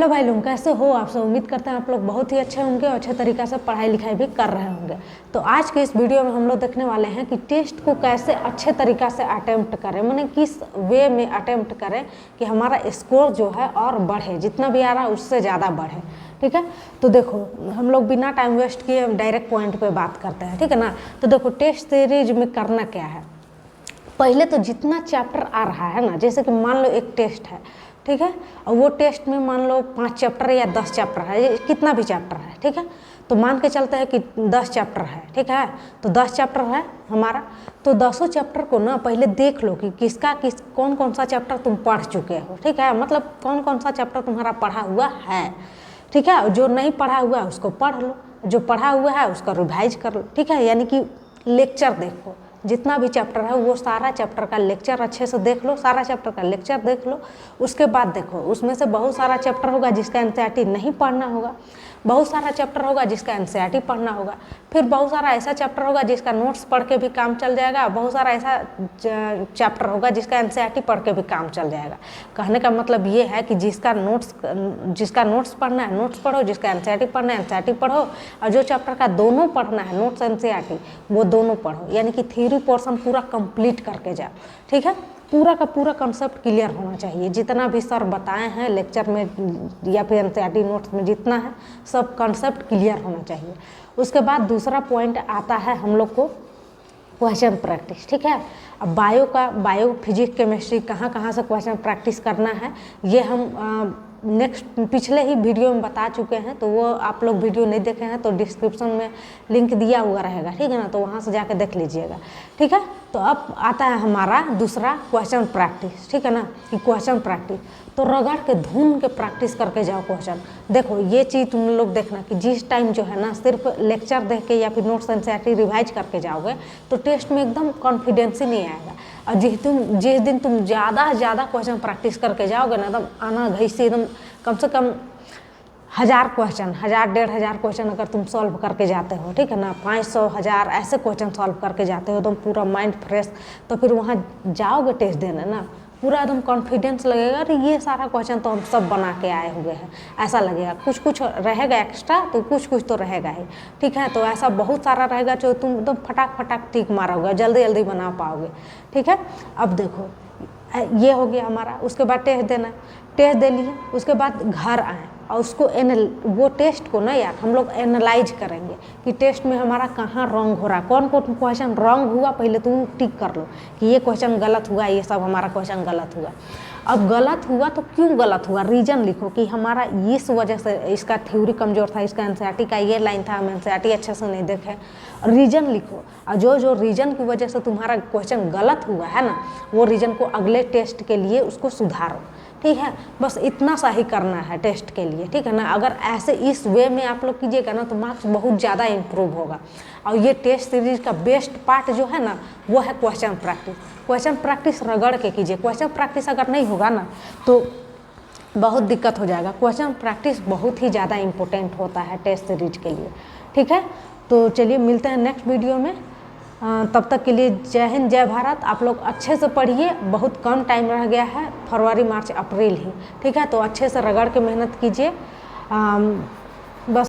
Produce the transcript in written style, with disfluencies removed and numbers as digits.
Hello भाई लोग, कैसे हो आप सब। उम्मीद करते हैं आप लोग बहुत ही अच्छे होंगे और अच्छे तरीक़े से पढ़ाई लिखाई भी कर रहे होंगे। तो आज के इस वीडियो में हम लोग देखने वाले हैं कि टेस्ट को कैसे अच्छे तरीक़ा से अटेम्प्ट करें, माने किस वे में अटेम्प्ट करें कि हमारा स्कोर जो है और बढ़े, जितना भी आ रहा है उससे ज़्यादा बढ़े। ठीक है, तो देखो हम लोग बिना टाइम वेस्ट किए डायरेक्ट पॉइंट पे बात करते हैं, ठीक है ना। तो देखो टेस्ट सीरीज में करना क्या है, पहले तो जितना चैप्टर आ रहा है ना, जैसे कि मान लो एक टेस्ट है, ठीक है, और वो टेस्ट में मान लो 5 चैप्टर या 10 चैप्टर है, कितना भी चैप्टर है, ठीक है, तो मान के चलते हैं कि 10 चैप्टर है, ठीक है, तो 10 चैप्टर है हमारा, तो 10 चैप्टर को ना पहले देख लो कि कौन कौन सा चैप्टर तुम पढ़ चुके हो, ठीक है, मतलब कौन कौन सा चैप्टर तुम्हारा पढ़ा हुआ है, ठीक है, जो नहीं पढ़ा हुआ है उसको पढ़ लो, जो पढ़ा हुआ है उसका रिवाइज कर लो, ठीक है, यानी कि लेक्चर देखो, जितना भी चैप्टर है वो सारा चैप्टर का लेक्चर अच्छे से देख लो, सारा चैप्टर का लेक्चर देख लो। उसके बाद देखो उसमें से बहुत सारा चैप्टर होगा जिसका एनसीईआरटी नहीं पढ़ना होगा, बहुत सारा चैप्टर होगा जिसका एनसीईआरटी पढ़ना होगा, फिर बहुत सारा ऐसा चैप्टर होगा जिसका नोट्स पढ़ के भी काम चल जाएगा, बहुत सारा ऐसा चैप्टर होगा जिसका एनसीईआरटी पढ़ के भी काम चल जाएगा। कहने का मतलब ये है कि जिसका नोट्स पढ़ना है नोट्स पढ़ो, जिसका एनसीईआरटी पढ़ना है एनसीईआरटी पढ़ो, और जो चैप्टर का दोनों पढ़ना है नोट्स एनसीईआरटी वो दोनों पढ़ो, यानी कि थ्योरी पोर्शन पूरा कंप्लीट करके जाओ, ठीक है। पूरा का पूरा कंसेप्ट क्लियर होना चाहिए, जितना भी सर बताए हैं लेक्चर में या फिर एनसीईआरटी नोट्स में जितना है सब कंसेप्ट क्लियर होना चाहिए। उसके बाद दूसरा पॉइंट आता है हम लोग को क्वेश्चन प्रैक्टिस, ठीक है। अब बायो फिजिक्स केमिस्ट्री कहाँ से क्वेश्चन प्रैक्टिस करना है ये हम नेक्स्ट पिछले ही वीडियो में बता चुके हैं, तो वो आप लोग वीडियो नहीं देखे हैं तो डिस्क्रिप्शन में लिंक दिया हुआ रहेगा, ठीक है ना, तो वहाँ से जाके देख लीजिएगा, ठीक है। तो अब आता है हमारा दूसरा क्वेश्चन प्रैक्टिस, ठीक है ना, कि क्वेश्चन प्रैक्टिस तो रगड़ के धूम के प्रैक्टिस करके जाओ क्वेश्चन। देखो ये चीज़ तुम लोग देखना कि जिस टाइम जो है ना सिर्फ लेक्चर देख के या फिर नोट्स एनसीईआरटी रिवाइज करके जाओगे तो टेस्ट में एकदम कॉन्फिडेंस ही नहीं आएगा, और जिस दिन तुम ज़्यादा क्वेश्चन प्रैक्टिस करके जाओगे ना एकदम आना घैसी एकदम कम से कम 1000 क्वेश्चन 1000-1500 क्वेश्चन अगर तुम सॉल्व करके जाते हो, ठीक है ना, 500-1000 ऐसे क्वेश्चन सॉल्व करके जाते हो एकदम पूरा माइंड फ्रेश, तो फिर वहाँ जाओगे टेस्ट देने ना पूरा एकदम कॉन्फिडेंस लगेगा, अरे ये सारा क्वेश्चन तो हम सब बना के आए हुए हैं, ऐसा लगेगा। कुछ रहेगा एक्स्ट्रा तो कुछ तो रहेगा ही, ठीक है, तो ऐसा बहुत सारा रहेगा जो तुम एकदम फटाक टिक मारोगे, जल्दी बना पाओगे, ठीक है। अब देखो ये हो गया हमारा, उसके बाद टेस्ट देना, टेस्ट दे लिए, उसके बाद घर आए और उसको वो टेस्ट को ना यार हम लोग एनालाइज करेंगे कि टेस्ट में हमारा कहाँ रॉन्ग हो रहा, कौन क्वेश्चन रॉन्ग हुआ पहले तुम टिक कर लो कि ये क्वेश्चन गलत हुआ, ये सब हमारा क्वेश्चन गलत हुआ। अब गलत हुआ तो क्यों गलत हुआ, रीजन लिखो कि हमारा इस वजह से इसका थ्योरी कमज़ोर था, इसका एनसीईआरटी का ये लाइन था, हम एनसीईआरटी अच्छे से नहीं देखे, रीजन लिखो, और जो रीजन की वजह से तुम्हारा क्वेश्चन गलत हुआ है ना वो रीजन को अगले टेस्ट के लिए उसको सुधारो, ठीक है। बस इतना सा ही करना है टेस्ट के लिए, ठीक है ना। अगर ऐसे इस वे में आप लोग कीजिएगा ना तो मार्क्स बहुत ज़्यादा इम्प्रूव होगा। और ये टेस्ट सीरीज का बेस्ट पार्ट जो है ना वो है क्वेश्चन प्रैक्टिस। क्वेश्चन प्रैक्टिस रगड़ के कीजिए, क्वेश्चन प्रैक्टिस अगर नहीं होगा ना तो बहुत दिक्कत हो जाएगा। क्वेश्चन प्रैक्टिस बहुत ही ज़्यादा इम्पोर्टेंट होता है टेस्ट सीरीज के लिए, ठीक है। तो चलिए मिलते हैं नेक्स्ट वीडियो में, तब तक के लिए जय हिंद जय भारत। आप लोग अच्छे से पढ़िए, बहुत कम टाइम रह गया है, फरवरी मार्च अप्रैल ही, ठीक है, तो अच्छे से रगड़ के मेहनत कीजिए।